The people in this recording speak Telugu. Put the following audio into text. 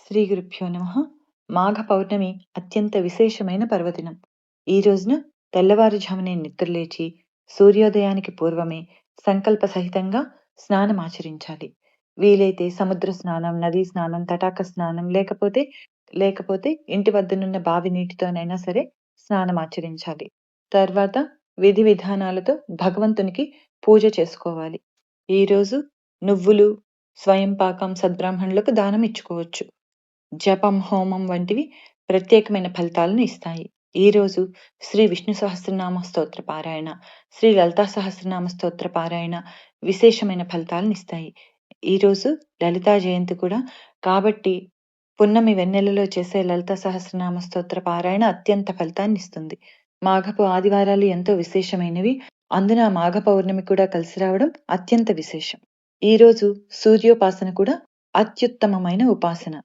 శ్రీ గురుభ్యో నమః. మాఘ పౌర్ణమి అత్యంత విశేషమైన పర్వదినం. ఈ రోజున తెల్లవారుజామునే నిద్రలేచి సూర్యోదయానికి పూర్వమే సంకల్ప సహితంగా స్నానమాచరించాలి. వీలైతే సముద్ర స్నానం, నదీ స్నానం, తటాక స్నానం లేకపోతే ఇంటి వద్దనున్న బావి నీటితోనైనా సరే స్నానమాచరించాలి. తర్వాత విధి విధానాలతో భగవంతునికి పూజ చేసుకోవాలి. ఈరోజు నువ్వులు, స్వయం పాకం సద్బ్రాహ్మణులకు దానం ఇచ్చుకోవచ్చు. జపం, హోమం వంటివి ప్రత్యేకమైన ఫలితాలను ఇస్తాయి. ఈరోజు శ్రీ విష్ణు సహస్రనామ స్తోత్ర పారాయణ, శ్రీ లలితా సహస్రనామ స్తోత్ర పారాయణ విశేషమైన ఫలితాలను ఇస్తాయి. ఈరోజు లలితా జయంతి కూడా కాబట్టి పున్నమి వెన్నెలలో చేసే లలితా సహస్రనామ స్తోత్ర పారాయణ అత్యంత ఫలితాన్ని ఇస్తుంది. మాఘపు ఆదివారాలు ఎంతో విశేషమైనవి. అందున మాఘ పౌర్ణమి కూడా కలిసి రావడం అత్యంత విశేషం. ఈరోజు సూర్యోపాసన కూడా అత్యుత్తమమైన ఉపాసన.